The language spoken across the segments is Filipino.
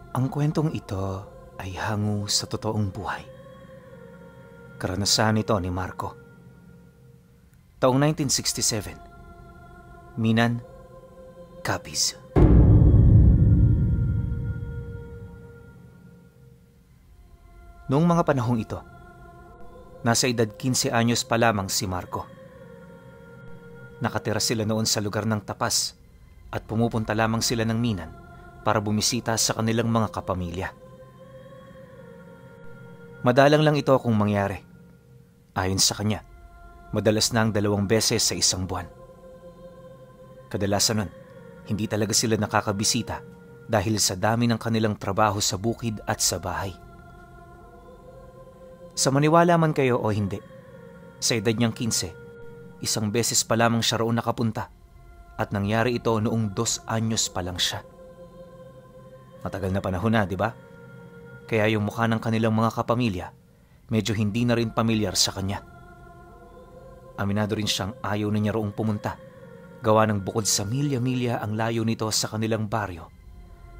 Ang kwentong ito ay hango sa totoong buhay. Karanasan ito ni Marco. Taong 1967, Minan, Capiz. Noong mga panahong ito, nasa edad 15 anyos pa lamang si Marco. Nakatira sila noon sa lugar ng Tapas at pumupunta lamang sila ng Minan para bumisita sa kanilang mga kapamilya. Madalang lang ito kung mangyari. Ayon sa kanya, madalas na ang 2 beses sa isang buwan. Kadalasan nun, hindi talaga sila nakakabisita dahil sa dami ng kanilang trabaho sa bukid at sa bahay. Sa maniwala man kayo o hindi, sa edad niyang 15, 1 beses pa lamang siya roon nakapunta at nangyari ito noong 2 anyos pa lang siya. Matagal na panahon na, di ba? Kaya yung mukha ng kanilang mga kapamilya, medyo hindi na rin pamilyar sa kanya. Aminado rin siyang ayaw na niya roong pumunta. Gawa ng bukod sa milya-milya ang layo nito sa kanilang baryo,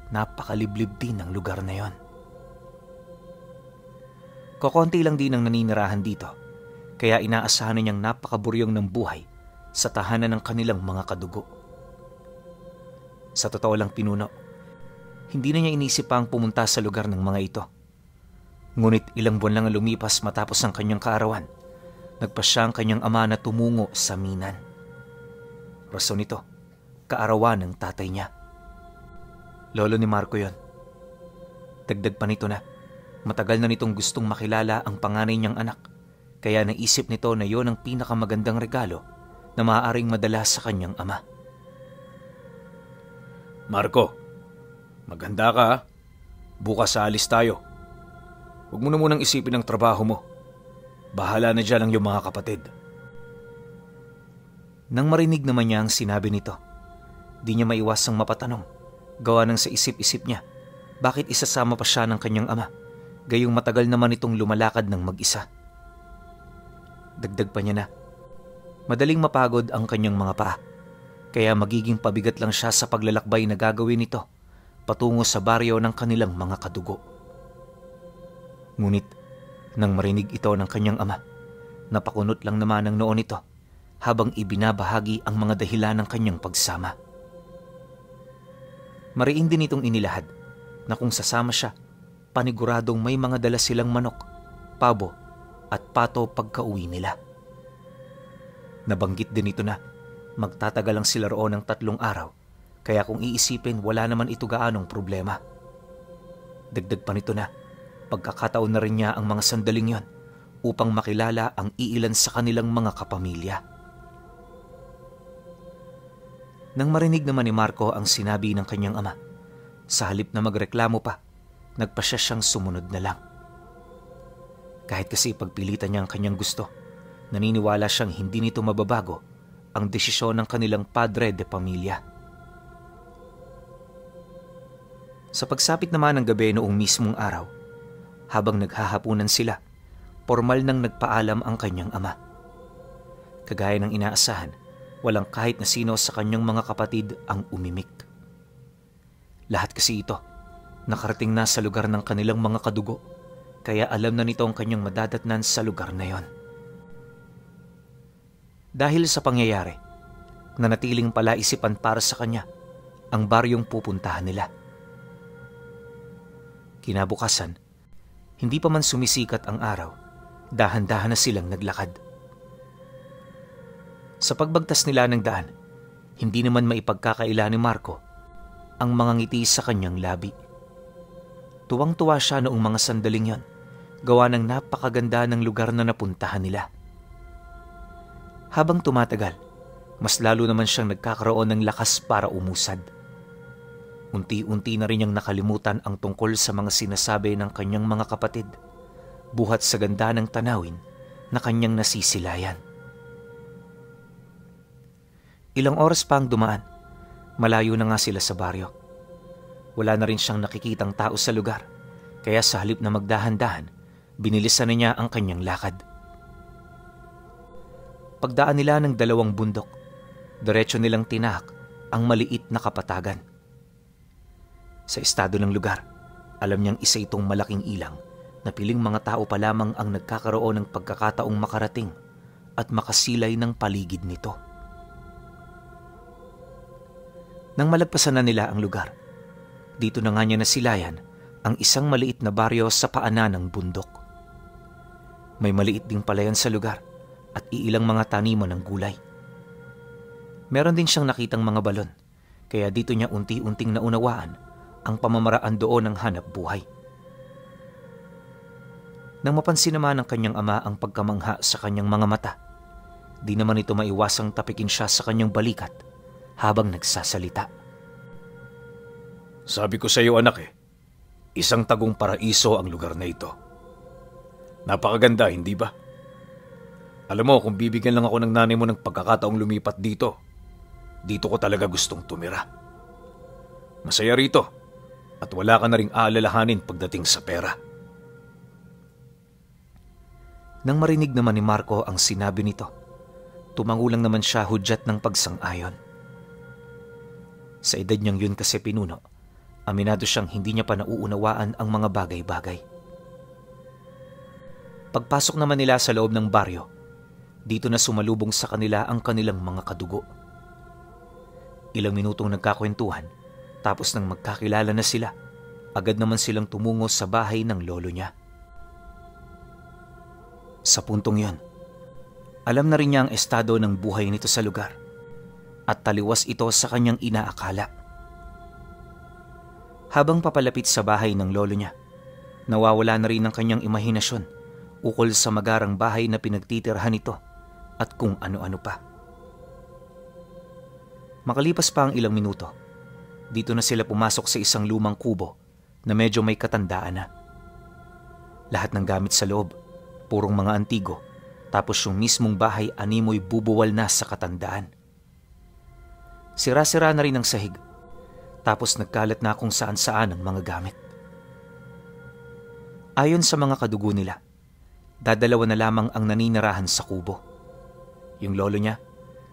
napakaliblib din ang lugar na yon. Kokonti lang din ang naninirahan dito, kaya inaasahan na niyang napakaburyong ng buhay sa tahanan ng kanilang mga kadugo. Sa totoo lang pinuno, hindi na niya inisip pa ang pumunta sa lugar ng mga ito. Ngunit ilang buwan lang ang lumipas matapos ang kanyang kaarawan, nagpasya ang kanyang ama na tumungo sa Minan. Rason nito, kaarawan ng tatay niya. Lolo ni Marco yon. Dagdag pa nito na, matagal na nitong gustong makilala ang panganay niyang anak, kaya naisip nito na yon ang pinakamagandang regalo na maaaring madala sa kanyang ama. Marco, maganda ka ha? Bukas aalis tayo. Huwag mo na munang isipin ang trabaho mo. Bahala na dyan ang iyong mga kapatid. Nang marinig naman niya ang sinabi nito, di niya maiwasang mapatanong, gawa ng sa isip-isip niya, bakit isasama pa siya ng kanyang ama, gayong matagal naman itong lumalakad ng mag-isa. Dagdag pa niya na, madaling mapagod ang kanyang mga paa, kaya magiging pabigat lang siya sa paglalakbay na gagawin nito patungo sa baryo ng kanilang mga kadugo. Ngunit, nang marinig ito ng kanyang ama, napakunot lang naman ang noo nito habang ibinabahagi ang mga dahilan ng kanyang pagsama. Mariin din itong inilahad na kung sasama siya, paniguradong may mga dala silang manok, pabo at pato pagka-uwi nila. Nabanggit din ito na magtatagal lang sila roon ng 3 araw, kaya kung iisipin wala naman ito gaanong problema. Dagdag pa nito na pagkakataon na rin niya ang mga sandaling yon upang makilala ang iilan sa kanilang mga kapamilya. Nang marinig naman ni Marco ang sinabi ng kanyang ama, sa halip na magreklamo pa, nagpasya siyang sumunod na lang. Kahit kasi pagpilitan niya ang kanyang gusto, naniniwala siyang hindi nito mababago ang desisyon ng kanilang padre de pamilya. Sa pagsapit naman ng gabi noong mismong araw, habang naghahapunan sila, formal nang nagpaalam ang kanyang ama. Kagaya ng inaasahan, walang kahit na sino sa kanyang mga kapatid ang umimik. Lahat kasi ito, nakarating na sa lugar ng kanilang mga kadugo, kaya alam na nito ang kanyang madadatnan sa lugar na yon. Dahil sa pangyayari, nanatiling palaisipan para sa kanya ang baryong pupuntahan nila. Kinabukasan, hindi pa man sumisikat ang araw, dahan-dahan na silang naglakad. Sa pagbagtas nila ng daan, hindi naman maipagkakaila ni Marco ang mga ngiti sa kanyang labi. Tuwang-tuwa siya noong mga sandaling yon, gawa ng napakaganda ng lugar na napuntahan nila. Habang tumatagal, mas lalo naman siyang nagkakaroon ng lakas para umusad. Unti-unti na rin niyang nakalimutan ang tungkol sa mga sinasabi ng kanyang mga kapatid, buhat sa ganda ng tanawin na kanyang nasisilayan. Ilang oras pa ang dumaan, malayo na nga sila sa baryo. Wala na rin siyang nakikitang tao sa lugar, kaya sa halip na magdahan-dahan, binilisan na niya ang kanyang lakad. Pagdaan nila ng 2 bundok, diretso nilang tinahak ang maliit na kapatagan. Sa estado ng lugar, Alam niyang isa itong malaking ilang na piling mga tao pa lamang ang nagkakaroon ng pagkakataong makarating at makasilay ng paligid nito. Nang malagpasan na nila ang lugar, dito na nga niya nasilayan ang isang maliit na baryo sa paanan ng bundok. May maliit ding palayan sa lugar at iilang mga taniman ng gulay. Meron din siyang nakitang mga balon, kaya dito niya unti-unting naunawaan ang pamamaraan doon ng hanap buhay. Nang mapansin naman ng kanyang ama ang pagkamangha sa kanyang mga mata, di naman ito maiwasang tapikin siya sa kanyang balikat habang nagsasalita. Sabi ko sa iyo anak isang tagong paraiso ang lugar na ito. Napakaganda, hindi ba? Alam mo, kung bibigyan lang ako ng nanay mo ng pagkakataong lumipat dito ko talaga gustong tumira. Masaya rito at wala ka na ring aalalahanin pagdating sa pera. Nang marinig naman ni Marco ang sinabi nito, tumangulang naman siya hudyat ng pagsang-ayon. Sa edad niyang yun kasi pinuno, aminado siyang hindi niya pa nauunawaan ang mga bagay-bagay. Pagpasok naman nila sa loob ng baryo, dito na sumalubong sa kanila ang kanilang mga kadugo. Ilang minutong nagkakwentuhan, tapos nang magkakilala na sila, agad naman silang tumungo sa bahay ng lolo niya. Sa puntong yon, alam na rin niya ang estado ng buhay nito sa lugar at taliwas ito sa kanyang inaakala. Habang papalapit sa bahay ng lolo niya, nawawala na rin ang kanyang imahinasyon ukol sa magarang bahay na pinagtitirhan nito at kung ano-ano pa. Makalipas pa ang ilang minuto, dito na sila pumasok sa isang lumang kubo na medyo may katandaan na. Lahat ng gamit sa loob, purong mga antigo, tapos yung mismong bahay animoy bubuwal na sa katandaan. Sira-sira na rin ang sahig, tapos nagkalat na kung saan-saan ang mga gamit. Ayon sa mga kadugo nila, dadalawa na lamang ang naninirahan sa kubo. Yung lolo niya,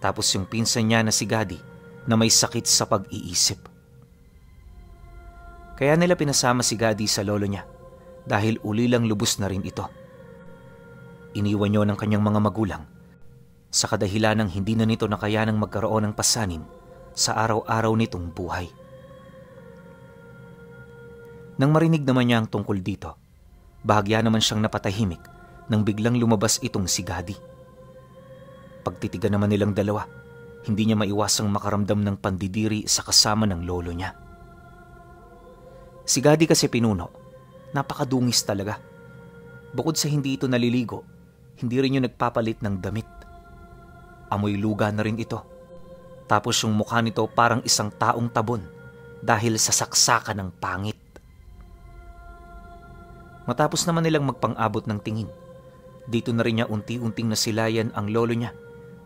tapos yung pinsan niya na si Gadi na may sakit sa pag-iisip. Kaya nila pinasama si Gadi sa lolo niya dahil ulilang lubos na rin ito. Iniwan niyo ng kanyang mga magulang sa kadahilan ng hindi na nito nakayanang magkaroon ng pasanin sa araw-araw nitong buhay. Nang marinig naman niya ang tungkol dito, bahagya naman siyang napatahimik nang biglang lumabas itong si Gadi. Pagtitigan naman nilang dalawa, hindi niya maiwasang makaramdam ng pandidiri sa kasama ng lolo niya. Si Gadi kasi pinuno, napakadungis talaga. Bukod sa hindi ito naliligo, hindi rin yung nagpapalit ng damit. Amoy luga na rin ito. Tapos yung mukha nito parang isang taong tabon dahil sa saksakan ng pangit. Matapos naman nilang magpang-abot ng tingin, dito na rin niya unti-unting nasilayan ang lolo niya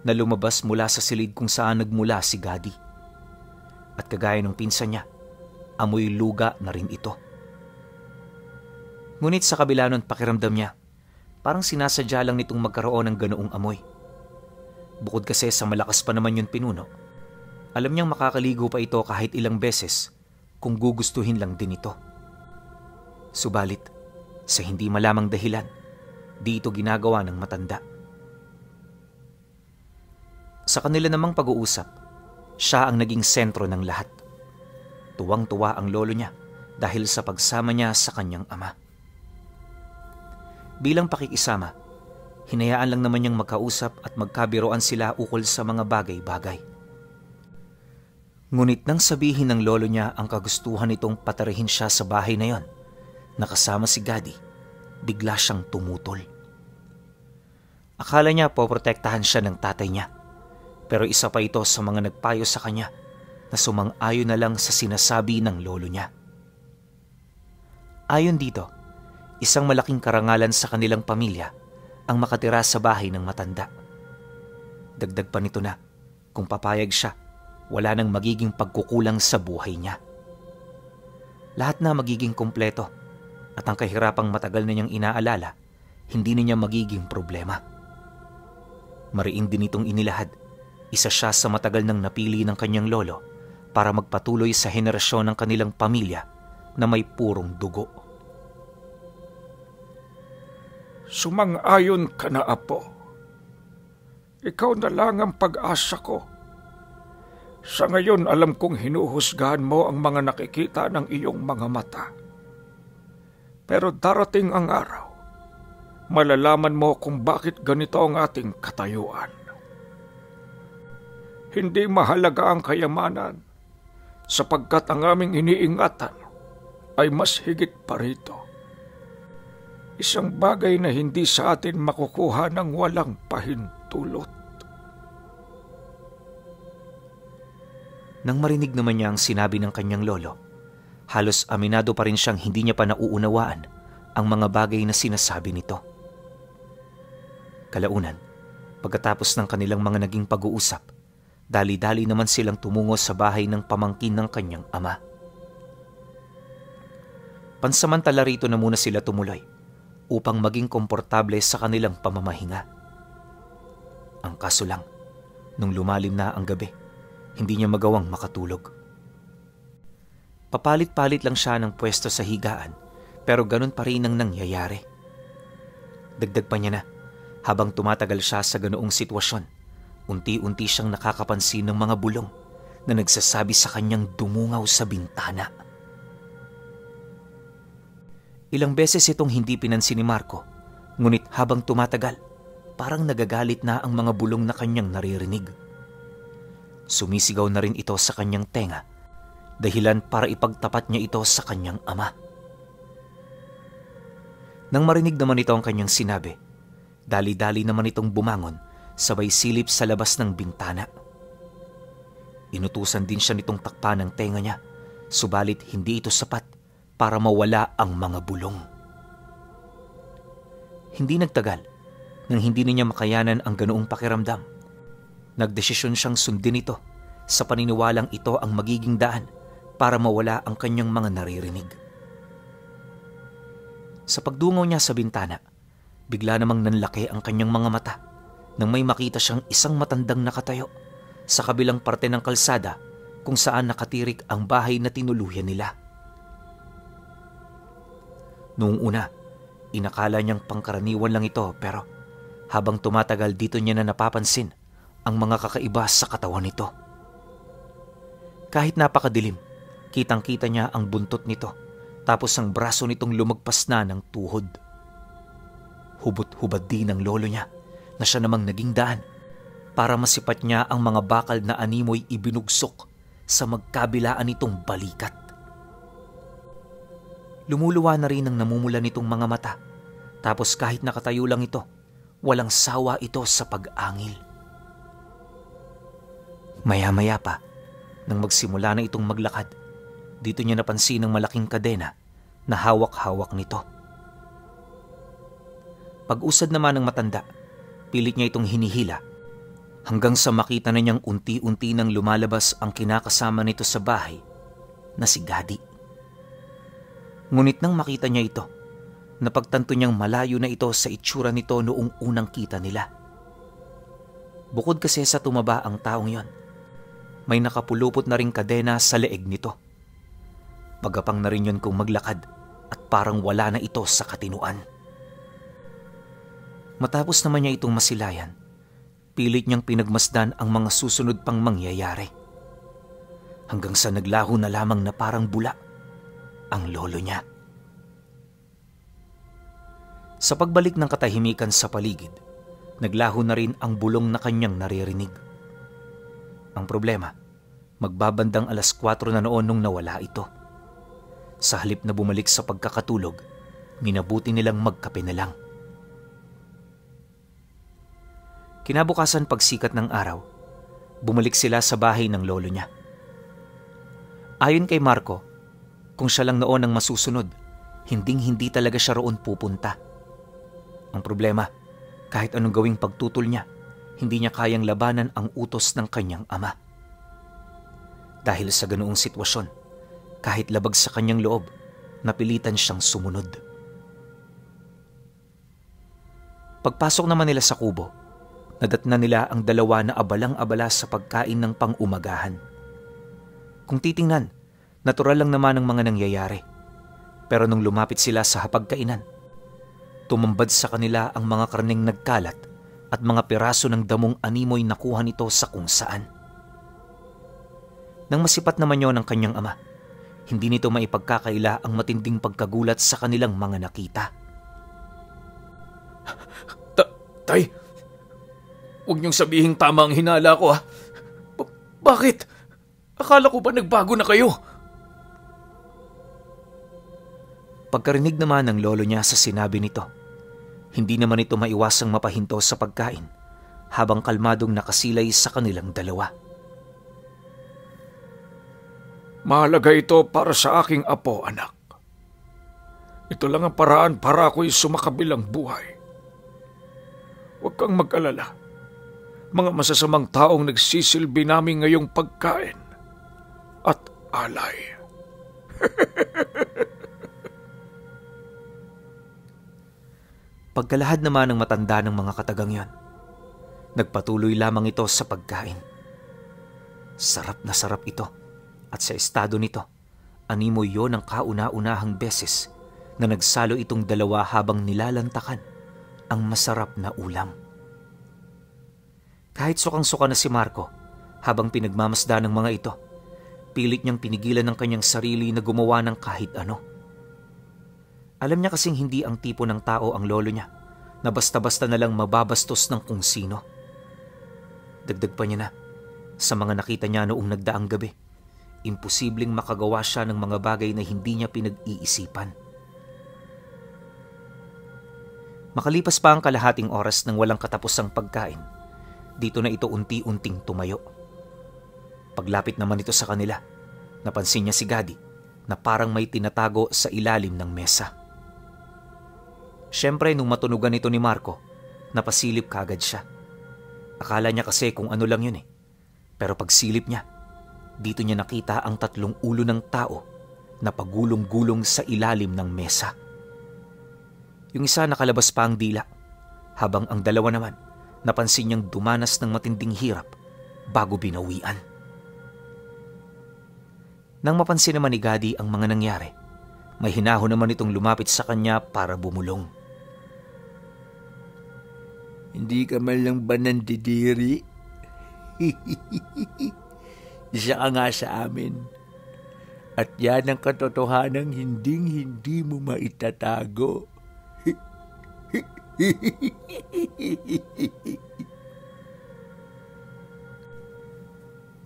na lumabas mula sa silid kung saan nagmula si Gadi. At kagaya ng pinsan niya, amoy luga na rin ito. Ngunit sa kabila nun pakiramdam niya, parang sinasadya lang nitong magkaroon ng ganoong amoy. Bukod kasi sa malakas pa naman yung pinuno, alam niyang makakaligo pa ito kahit ilang beses kung gugustuhin lang din ito. Subalit, sa hindi malamang dahilan, di ito ginagawa ng matanda. Sa kanila namang pag-uusap, siya ang naging sentro ng lahat. Tuwang-tuwa ang lolo niya dahil sa pagsama niya sa kanyang ama. Bilang pakikisama, hinayaan lang naman niyang magkausap at magkabiroan sila ukol sa mga bagay-bagay. Ngunit nang sabihin ng lolo niya ang kagustuhan nitong patarihin siya sa bahay na yon, nakasama si Gadi, bigla siyang tumutol. Akala niya poprotektahan siya ng tatay niya, pero isa pa ito sa mga nagpayo sa kanya na sumang-ayon na lang sa sinasabi ng lolo niya. Ayon dito, isang malaking karangalan sa kanilang pamilya ang makatira sa bahay ng matanda. Dagdag pa nito na, kung papayag siya, wala nang magiging pagkukulang sa buhay niya. Lahat na magiging kumpleto at ang kahirapang matagal na niyang inaalala, hindi na niya magiging problema. Mariin din itong inilahad. Isa siya sa matagal nang napili ng kanyang lolo para magpatuloy sa henerasyon ng kanilang pamilya na may purong dugo. Sumang-ayon ka na, Apo. Ikaw na lang ang pag-asa ko. Sa ngayon, alam kong hinuhusgahan mo ang mga nakikita ng iyong mga mata. Pero darating ang araw, malalaman mo kung bakit ganito ang ating katayuan. Hindi mahalaga ang kayamanan, sapagkat ang aming iniingatan ay mas higit pa rito. Isang bagay na hindi sa atin makukuha ng walang pahintulot. Nang marinig naman niya ang sinabi ng kanyang lolo, halos aminado pa rin siyang hindi niya pa nauunawaan ang mga bagay na sinasabi nito. Kalaunan, pagkatapos ng kanilang mga naging pag-uusap, dali-dali naman silang tumungo sa bahay ng pamangkin ng kanyang ama. Pansamantala rito na muna sila tumuloy upang maging komportable sa kanilang pamamahinga. Ang kaso lang, nung lumalim na ang gabi, hindi niya magawang makatulog. Papalit-palit lang siya ng pwesto sa higaan, pero ganun pa rin ang nangyayari. Dagdag pa niya na, habang tumatagal siya sa ganoong sitwasyon, unti-unti siyang nakakapansin ng mga bulong na nagsasabi sa kanyang dumungaw sa bintana. Ilang beses itong hindi pinansin ni Marco, ngunit habang tumatagal, parang nagagalit na ang mga bulong na kanyang naririnig. Sumisigaw na rin ito sa kanyang tenga, dahilan para ipagtapat niya ito sa kanyang ama. Nang marinig naman ito ang kanyang sinabi, dali-dali naman itong bumangon, sabay silip sa labas ng bintana. Inutusan din siya nitong takpan ng tenga niya, subalit hindi ito sapat para mawala ang mga bulong. Hindi nagtagal, nang hindi niya makayanan ang ganoong pakiramdam, nagdesisyon siyang sundin ito sa paniniwalang ito ang magiging daan para mawala ang kanyang mga naririnig. Sa pagdungaw niya sa bintana, bigla namang nanlaki ang kanyang mga mata nang may makita siyang isang matandang nakatayo sa kabilang parte ng kalsada kung saan nakatirik ang bahay na tinuluyan nila. Noong una, inakala niyang pangkaraniwan lang ito, pero habang tumatagal dito niya na napapansin ang mga kakaiba sa katawan nito. Kahit napakadilim, kitang-kita niya ang buntot nito, tapos ang braso nitong lumagpas na ng tuhod. Hubot-hubad din ang lolo niya na siya namang naging daan para masipat niya ang mga bakal na animoy ibinugsok sa magkabilaan nitong balikat. Lumuluwa na rin ang namumula nitong mga mata, tapos kahit nakatayo lang ito, walang sawa ito sa pag-angil. Maya-maya pa, nang magsimula na itong maglakad, dito niya napansin ang malaking kadena na hawak-hawak nito. Pag-usad naman ng matanda, pilit niya itong hinihila hanggang sa makita na niyang unti-unti nang lumalabas ang kinakasama nito sa bahay na si Gadi. Ngunit nang makita niya ito, napagtanto niyang malayo na ito sa itsura nito noong unang kita nila. Bukod kasi sa tumaba ang taong yon, may nakapulupot na ring kadena sa leeg nito. Pagapang na rin yun kung maglakad at parang wala na ito sa katinuan. Matapos naman niya itong masilayan, pilit niyang pinagmasdan ang mga susunod pang mangyayari. Hanggang sa naglaho na lamang na parang bula ang lolo niya. Sa pagbalik ng katahimikan sa paligid, naglaho na rin ang bulong na kanyang naririnig. Ang problema, magbabandang 4:00 na noon nung nawala ito. Sa halip na bumalik sa pagkakatulog, minabuti nilang magkape na lang. Kinabukasan pagsikat ng araw, bumalik sila sa bahay ng lolo niya. Ayon kay Marco, kung siya lang noon ang masusunod, hinding-hindi talaga siya roon pupunta. Ang problema, kahit anong gawing pagtutol niya, hindi niya kayang labanan ang utos ng kanyang ama. Dahil sa ganoong sitwasyon, kahit labag sa kanyang loob, napilitan siyang sumunod. Pagpasok naman nila sa kubo, nadatna nila ang dalawa na abalang-abala sa pagkain ng pang-umagahan. Kung titingnan, natural lang naman ang mga nangyayari Pero nung lumapit sila sa hapagkainan, tumambad sa kanila ang mga karneng nagkalat at mga piraso ng damong animoy nakuha nito sa kung saan. Nang masipat naman yon ng kanyang ama, hindi nito maipagkakaila ang matinding pagkagulat sa kanilang mga nakita. Tay, huwag niyong sabihing tama ang hinala ko, ha? Bakit? Akala ko ba nagbago na kayo? Pagkarinig naman ng lolo niya sa sinabi nito, hindi naman ito maiwasang mapahinto sa pagkain habang kalmadong nakasilay sa kanilang dalawa. Mahalaga ito para sa aking apo, anak. Ito lang ang paraan para ako'y sumakabilang buhay. Huwag kang mag-alala. Mga masasamang taong nagsisilbi namin ngayong pagkain at alay. Pagkalahad naman ng matanda ng mga katagang yon, nagpatuloy lamang ito sa pagkain. Sarap na sarap ito at sa estado nito, animoy yon ang kauna-unahang beses na nagsalo itong dalawa habang nilalantakan ang masarap na ulam. Kahit sukang-suka na si Marco habang pinagmamasda ng mga ito, pilit niyang pinigilan ng kanyang sarili na gumawa ng kahit ano. Alam niya kasing hindi ang tipo ng tao ang lolo niya na basta-basta na lang mababastos ng kung sino. Dagdag pa niya na, sa mga nakita niya noong nagdaang gabi, imposibleng makagawa siya ng mga bagay na hindi niya pinag-iisipan. Makalipas pa ang kalahating oras ng walang katapusang pagkain, dito na ito unti-unting tumayo. Paglapit naman ito sa kanila, napansin niya si Gadi na parang may tinatago sa ilalim ng mesa. Siyempre nung matunugan ito ni Marco, napasilip kaagad siya. Akala niya kasi kung ano lang yun eh. Pero pagsilip niya, dito niya nakita ang 3 ulo ng tao na pagulong-gulong sa ilalim ng mesa. Yung isa nakalabas pa ang dila, habang ang dalawa naman napansin niyang dumanas ng matinding hirap bago binawian. Nang mapansin naman ni Gadi ang mga nangyari, may hinahon naman itong lumapit sa kanya para bumulong. Hindi ka man lang ba nandidiri? Isa ka nga sa amin. At yan ang katotohanang hinding-hindi mo maitatago.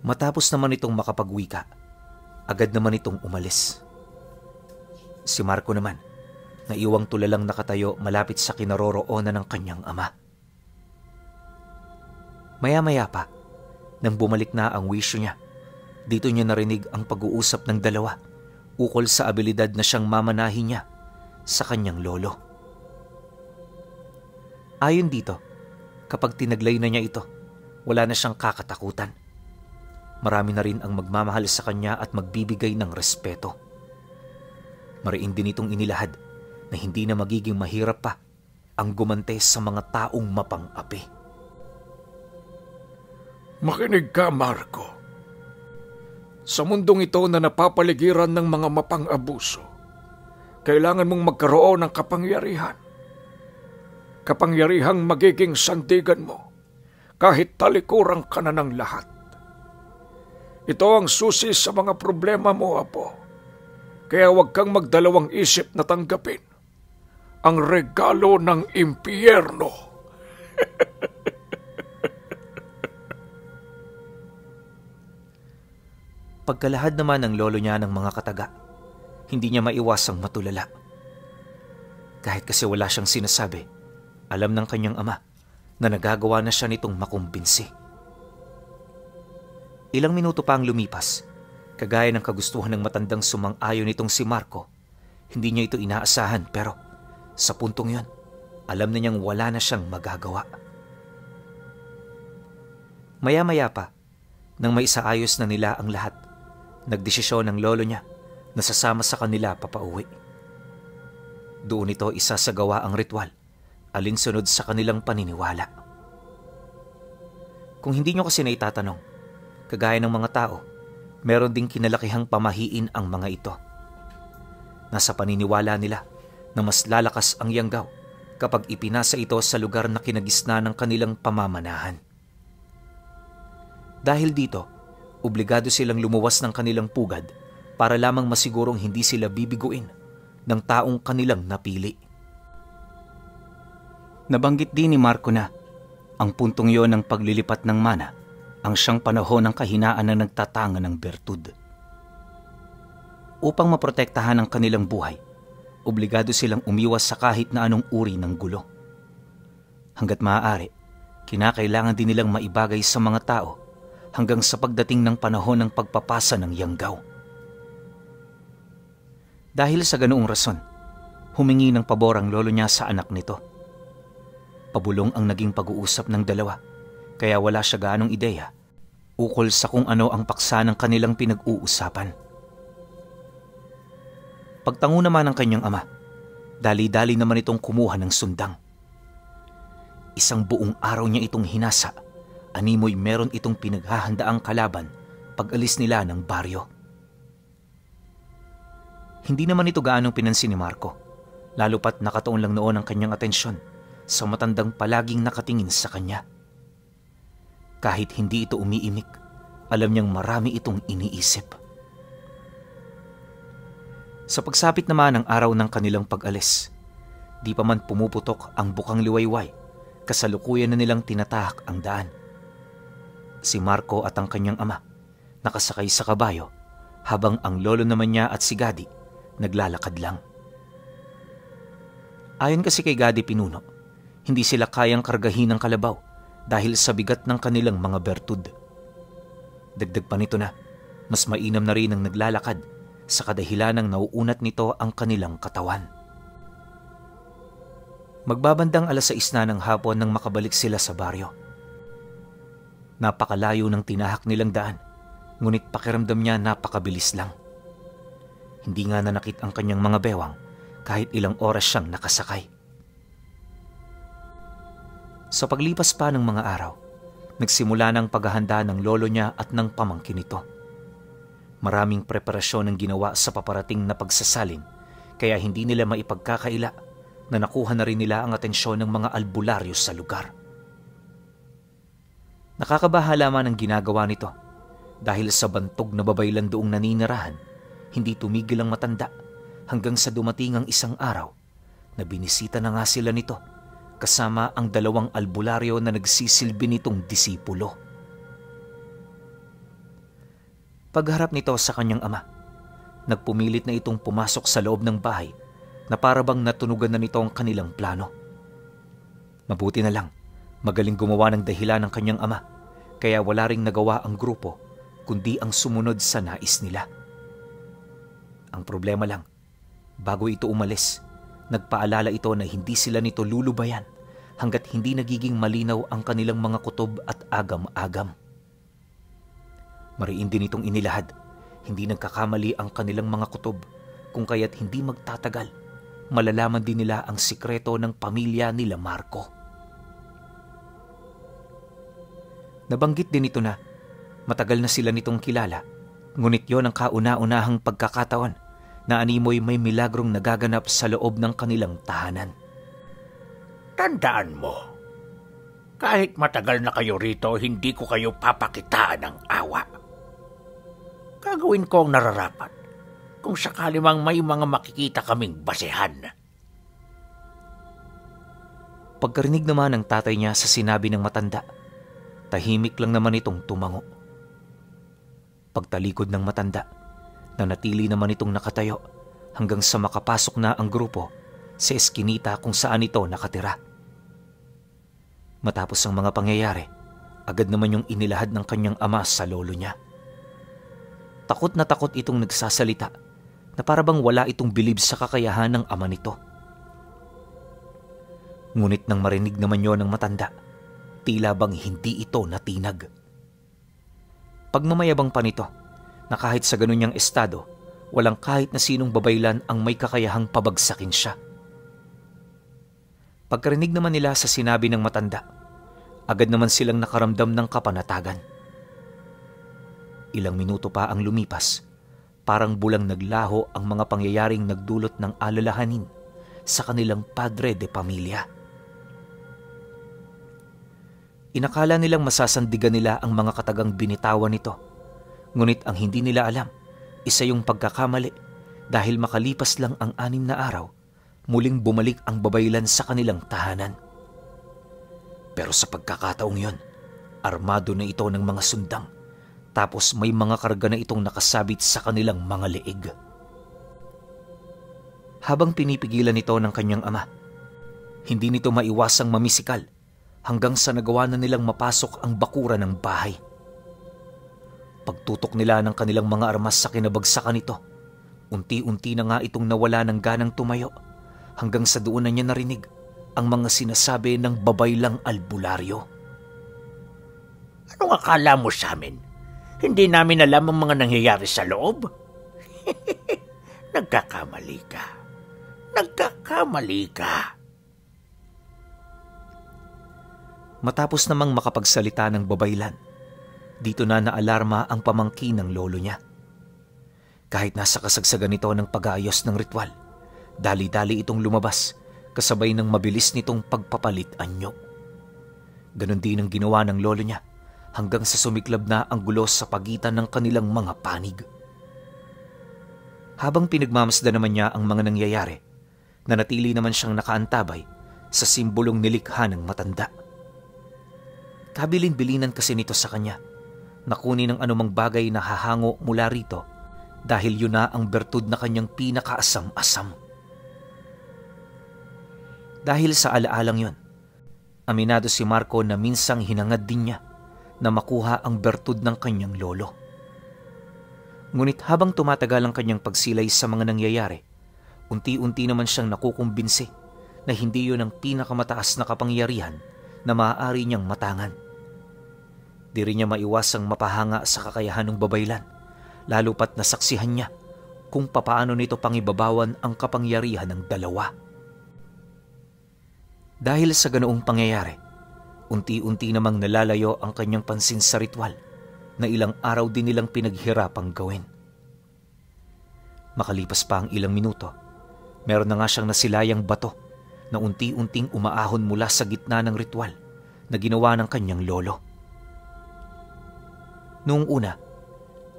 Matapos naman itong makapagwika, agad naman itong umalis. Si Marco naman, naiwang tulalang nakatayo malapit sa kinaroroonan ng kanyang ama. Maya-maya pa, nang bumalik na ang wisyo niya, dito niya narinig ang pag-uusap ng dalawa ukol sa abilidad na siyang mamanahin niya sa kanyang lolo. Ayon dito, kapag tinaglay na niya ito, wala na siyang kakatakutan. Marami na rin ang magmamahal sa kanya at magbibigay ng respeto. Mariin din itong inilahad na hindi na magiging mahirap pa ang gumante sa mga taong mapang-api. Makinig ka, Marco. Sa mundong ito na napapaligiran ng mga mapang-abuso, kailangan mong magkaroon ng kapangyarihan. Kapangyarihang magiging sandigan mo kahit talikuran ka na ng lahat. Ito ang susi sa mga problema mo, Apo. Kaya huwag kang magdalawang isip na tanggapin ang regalo ng impyerno. Pagkalahad naman ng lolo niya ng mga kataga, hindi niya maiwasang matulala. Kahit kasi wala siyang sinasabi, alam ng kanyang ama na nagagawa na siya nitong makumbinsi. Ilang minuto pa ang lumipas, kagaya ng kagustuhan ng matandang sumang-ayon nitong si Marco. Hindi niya ito inaasahan pero sa puntong yon, alam na niyang wala na siyang magagawa. Maya-maya pa, nang maisaayos na nila ang lahat, nagdesisyon ng lolo niya na sasama sa kanila papauwi. Doon ito isasagawa ang ritual, alinsunod sa kanilang paniniwala. Kung hindi niyo kasi naitatanong, kagaya ng mga tao, meron ding kinalakihang pamahiin ang mga ito. Nasa paniniwala nila na mas lalakas ang Yanggaw kapag ipinasa ito sa lugar na kinagisna ng kanilang pamamanahan. Dahil dito, obligado silang lumuwas ng kanilang pugad para lamang masigurong hindi sila bibiguin ng taong kanilang napili. Nabanggit din ni Marco na ang puntong yon ng paglilipat ng mana ang siyang panahon ng kahinaan na nagtatanga ng bertud. Upang maprotektahan ang kanilang buhay, obligado silang umiwas sa kahit na anong uri ng gulo. Hanggat maaari, kinakailangan din nilang maibagay sa mga tao hanggang sa pagdating ng panahon ng pagpapasa ng Yanggaw. Dahil sa ganoong rason, humingi ng pabor ang lolo niya sa anak nito. Pabulong ang naging pag-uusap ng dalawa, kaya wala siya gaanong ideya ukol sa kung ano ang paksa ng kanilang pinag-uusapan. Pagtango naman ng kanyang ama, dali-dali naman itong kumuha ng sundang. Isang buong araw niya itong hinasa, animoy meron itong pinaghahandaang kalaban pag-alis nila ng baryo. Hindi naman ito gaanong pinansin ni Marco, lalo pat nakatuon lang noon ang kanyang atensyon sa matandang palaging nakatingin sa kanya. Kahit hindi ito umiimik, alam niyang marami itong iniisip. Sa pagsapit naman ng araw ng kanilang pag-alis, di pa man pumuputok ang bukang liwayway, kasalukuyan na nilang tinatahak ang daan. Si Marco at ang kanyang ama nakasakay sa kabayo, habang ang lolo naman niya at si Gadi naglalakad lang. Ayon kasi kay Gadi Pinuno, hindi sila kayang kargahin ng kalabaw dahil sa bigat ng kanilang mga bertud. Dagdag pa nito na, mas mainam na rin ang naglalakad sa kadahilanang nauunat nito ang kanilang katawan. Magbabandang 6:00 na ng hapon nang makabalik sila sa baryo. Napakalayo ng tinahak nilang daan, ngunit pakiramdam niya napakabilis lang. Hindi nga nanakit ang kanyang mga bewang kahit ilang oras siyang nakasakay. Sa paglipas pa ng mga araw, nagsimula ng paghahanda ng lolo niya at ng pamangkin nito. Maraming preparasyon ang ginawa sa paparating na pagsasalin, kaya hindi nila maipagkakaila na nakuha na rin nila ang atensyon ng mga albularyo sa lugar. Nakakabahala man ang ginagawa nito dahil sa bantog na babaylan doong naninirahan, hindi tumigil ang matanda hanggang sa dumating ang isang araw na binisita na nga sila nito kasama ang 2 albularyo na nagsisilbi nitong disipulo. Pagharap nito sa kanyang ama, nagpumilit na itong pumasok sa loob ng bahay na parabang natunugan na nito ang kanilang plano. Mabuti na lang, magaling gumawa ng dahilan ng kanyang ama, kaya wala ring nagawa ang grupo kundi ang sumunod sa nais nila. Ang problema lang, bago ito umalis, nagpaalala ito na hindi sila nito lulubayan hanggat hindi nagiging malinaw ang kanilang mga kutob at agam-agam. Mariin din itong inilahad, hindi nagkakamali ang kanilang mga kutob, kung kaya't hindi magtatagal, malalaman din nila ang sikreto ng pamilya nila Marco. Nabanggit din ito na matagal na sila nitong kilala, ngunit yon ang kauna-unahang pagkakataon na animoy may milagrong nagaganap sa loob ng kanilang tahanan. Tandaan mo, kahit matagal na kayo rito, hindi ko kayo papakitaan ng awa. Gagawin ko ang nararapat kung sakali mang may mga makikita kaming basehan. Pagkarinig naman ng tatay niya sa sinabi ng matanda, tahimik lang naman itong tumango. Pagtalikod ng matanda, nanatili naman itong nakatayo hanggang sa makapasok na ang grupo sa eskinita kung saan ito nakatira. Matapos ang mga pangyayari, agad naman yung inilahad ng kanyang ama sa lolo niya. Takot na takot itong nagsasalita na parabang wala itong bilib sa kakayahan ng ama nito. Ngunit nang marinig naman yon ng matanda, tila bang hindi ito natinag. Pagmamayabang pa nito na kahit sa ganun niyang estado, walang kahit na sinong babaylan ang may kakayahang pabagsakin siya. Pagkarinig naman nila sa sinabi ng matanda, agad naman silang nakaramdam ng kapanatagan. Ilang minuto pa ang lumipas, parang bulang naglaho ang mga pangyayaring nagdulot ng alalahanin sa kanilang padre de pamilya. Inakala nilang masasandigan nila ang mga katagang binitawan nito, ngunit ang hindi nila alam, isa yung pagkakamali dahil makalipas lang ang 6 na araw, muling bumalik ang babaylan sa kanilang tahanan. Pero sa pagkakataong yon, armado na ito ng mga sundang, tapos may mga karga na itong nakasabit sa kanilang mga leeg. Habang pinipigilan ito ng kanyang ama, hindi nito maiwasang mamisikal hanggang sa nagawa na nilang mapasok ang bakura ng bahay. Pagtutok nila ng kanilang mga armas sa kinabagsakan nito, unti-unti na nga itong nawala ng ganang tumayo hanggang sa doon na niya narinig ang mga sinasabi ng babaylang albularyo. Anong akala mo sa amin? Hindi namin alam ang mga nangyayari sa loob? Nagkakamali ka. Nagkakamali ka. Matapos namang makapagsalita ng babaylan, dito na naalarma ang pamangkin ng lolo niya. Kahit nasa kasagsagan nito ng pag-aayos ng ritual, dali-dali itong lumabas kasabay ng mabilis nitong pagpapalit anyo. Ganon din ang ginawa ng lolo niya hanggang sa sumiklab na ang gulo sa pagitan ng kanilang mga panig. Habang pinagmamasdan naman niya ang mga nangyayari, nanatili naman siyang nakaantabay sa simbolong nilikha ng matanda. Kabilin-bilinan kasi nito sa kanya na kunin ang anumang bagay na hahango mula rito dahil yun na ang bertud na kanyang pinakaasam-asam. Dahil sa alaalang yun, aminado si Marco na minsang hinangad din niya na makuha ang bertud ng kanyang lolo. Ngunit habang tumatagal ang kanyang pagsilay sa mga nangyayari, unti-unti naman siyang nakukumbinsi na hindi yun ang pinakamataas na kapangyarihan na maaari niyang matangan. Di rin niya maiwasang mapahanga sa kakayahan ng babaylan, lalo pat nasaksihan niya kung papaano nito pangibabawan ang kapangyarihan ng dalawa. Dahil sa ganoong pangyayari, unti-unti namang nalalayo ang kanyang pansin sa ritual na ilang araw din nilang pinaghirapang gawin. Makalipas pa ang ilang minuto, meron na nga siyang nasilayang bato na unti-unting umaahon mula sa gitna ng ritual na ginawa ng kanyang lolo. Noong una,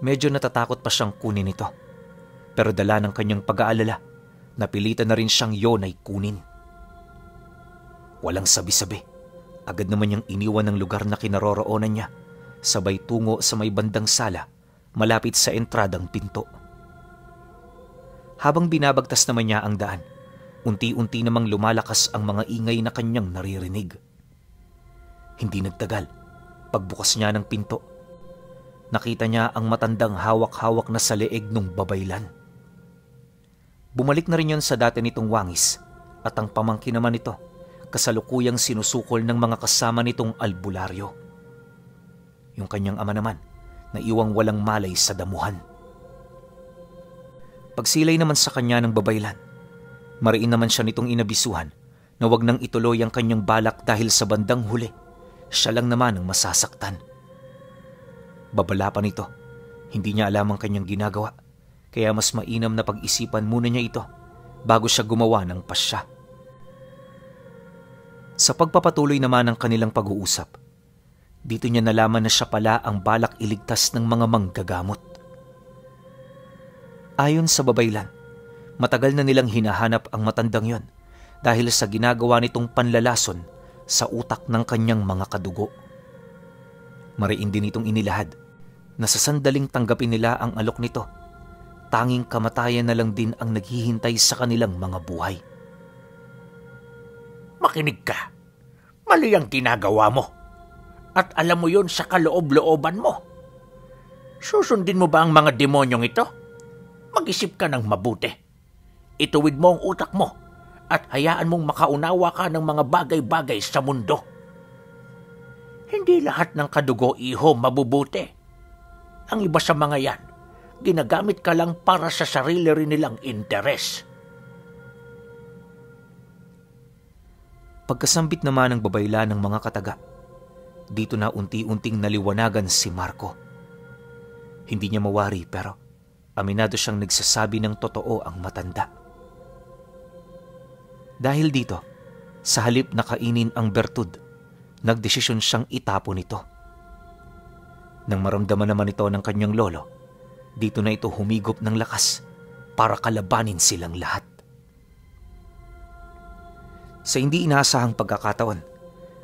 medyo natatakot pa siyang kunin ito, pero dala ng kanyang pag-aalala, napilitan na rin siyang yun ay kunin. Walang sabi-sabi, agad naman niyang iniwan ng lugar na kinaroroonan niya, sabay tungo sa may bandang sala, malapit sa entradang pinto. Habang binabagtas naman niya ang daan, unti-unti namang lumalakas ang mga ingay na kanyang naririnig. Hindi nagtagal, pagbukas niya ng pinto, nakita niya ang matandang hawak-hawak na sa leeg nung babaylan. Bumalik na rin yon sa dati nitong wangis at ang pamangkin naman nito kasalukuyang sinusukol ng mga kasama nitong albularyo. Yung kanyang ama naman na iwang walang malay sa damuhan. Pagsilay naman sa kanya ng babaylan, mariin naman siya nitong inabisuhan na wag nang ituloy ang kanyang balak dahil sa bandang huli, siya lang naman ang masasaktan. Babala pa nito, hindi niya alam ang kanyang ginagawa, kaya mas mainam na pag-isipan muna niya ito bago siya gumawa ng pasya. Sa pagpapatuloy naman ng kanilang pag-uusap, dito niya nalaman na siya pala ang balak iligtas ng mga manggagamot. Ayon sa babaylan, matagal na nilang hinahanap ang matandang yon dahil sa ginagawa nitong panlalason sa utak ng kanyang mga kadugo. Mariin din itong inilahad na sa sandaling tanggapin nila ang alok nito, tanging kamatayan na lang din ang naghihintay sa kanilang mga buhay. Makinig ka. Mali ang ginagawa mo. At alam mo yon sa kaloob-looban mo. Susundin mo ba ang mga demonyong ito? Mag-isip ka ng mabuti. Ituwid mo ang utak mo at hayaan mong makaunawa ka ng mga bagay-bagay sa mundo. Hindi lahat ng kadugo-iho mabubuti. Ang iba sa mga yan, ginagamit ka lang para sa sarili rin nilang interes. Pagkasambit naman ng babayla ng mga kataga, dito na unti-unting naliwanagan si Marco. Hindi niya mawari pero Aminado siyang nagsasabi ng totoo ang matanda. Dahil dito, sa halip na kainin ang bertud, nagdesisyon siyang itapon ito. Nang maramdaman naman ito ng kanyang lolo, dito na ito humigop ng lakas para kalabanin silang lahat. Sa hindi inaasahang pagkakataon,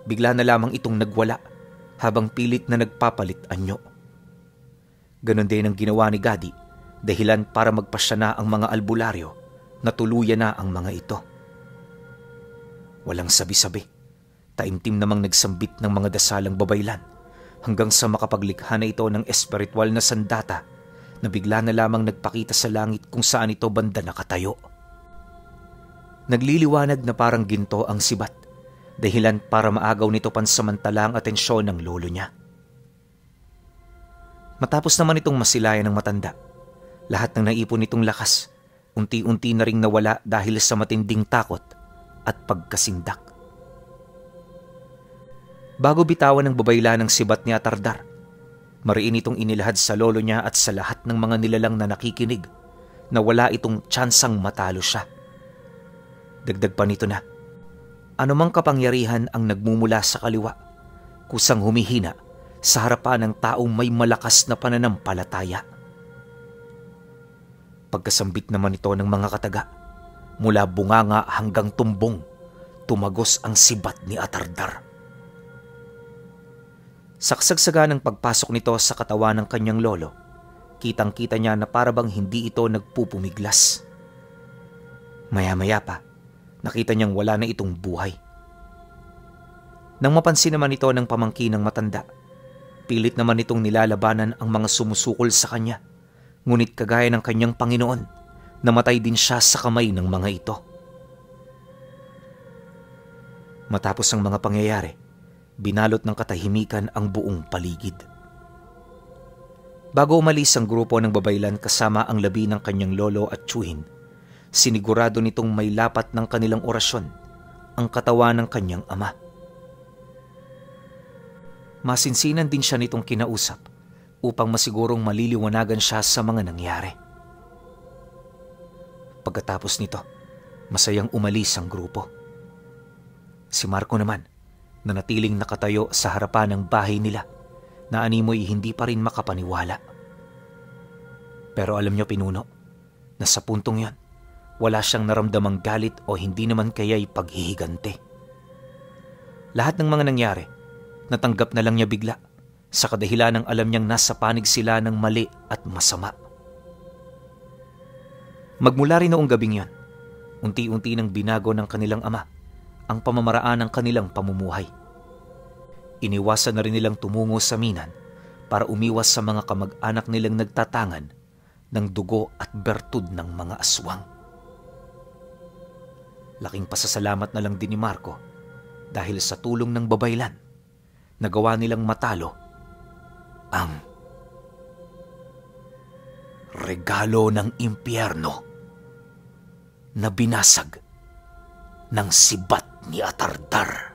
bigla na lamang itong nagwala habang pilit na nagpapalit anyo. Ganon din ang ginawa ni Gadi, dahilan para magpasya na ang mga albularyo na tuluyan na ang mga ito. Walang sabi-sabi, taimtim namang nagsambit ng mga dasalang babaylan hanggang sa makapaglikha na ito ng espiritual na sandata na bigla na lamang nagpakita sa langit kung saan ito banda nakatayo. Nagliliwanag na parang ginto ang sibat, dahilan para maagaw nito pansamantala ang atensyon ng lolo niya. Matapos naman itong masilayan ng matanda, lahat ng naipon nitong lakas, unti-unti na ring nawala dahil sa matinding takot at pagkasindak. Bago bitawan ng babayla ng sibat ni Atardar, mariin itong inilahad sa lolo niya at sa lahat ng mga nilalang na nakikinig na wala itong tsansang matalo siya. Dagdag pa nito na, anumang kapangyarihan ang nagmumula sa kaliwa, kusang humihina sa harapan ng taong may malakas na pananampalataya. Pagkasambit naman ito ng mga kataga, mula bunganga hanggang tumbong, tumagos ang sibat ni Atardar. Sa kasagsagan ng pagpasok nito sa katawan ng kanyang lolo, kitang-kita niya na parabang hindi ito nagpupumiglas. Maya-maya pa, nakita niyang wala na itong buhay. Nang mapansin naman ito ng pamangkin ng matanda, pilit naman itong nilalabanan ang mga sumusukol sa kanya, ngunit kagaya ng kanyang Panginoon, namatay din siya sa kamay ng mga ito. Matapos ang mga pangyayari, binalot ng katahimikan ang buong paligid. Bago umalis ang grupo ng babaylan kasama ang labi ng kanyang lolo at tiyuhin, sinigurado nitong may lapat ng kanilang orasyon ang katawan ng kanyang ama. Masinsinan din siya nitong kinausap upang masigurong maliliwanagan siya sa mga nangyari. Pagkatapos nito, masayang umalis ang grupo. Si Marco naman, nanatiling nakatayo sa harapan ng bahay nila, na animoy hindi pa rin makapaniwala. Pero alam niyo, Pinuno, na sa puntong yon, wala siyang naramdamang galit o hindi naman kaya'y paghihigante. Lahat ng mga nangyari, natanggap na lang niya bigla sa kadahilan ng alam niyang nasa panig sila ng mali at masama. Magmula rin noong gabing yon, unti-unti nang binago ng kanilang ama ang pamamaraan ng kanilang pamumuhay. Iniwasan na rin nilang tumungo sa minan para umiwas sa mga kamag-anak nilang nagtatangan ng dugo at bertud ng mga aswang. Laking pasasalamat na lang din ni Marco dahil sa tulong ng babaylan, nagawa nilang matalo ang regalo ng impyerno na binasag ng sibat ni Atardar.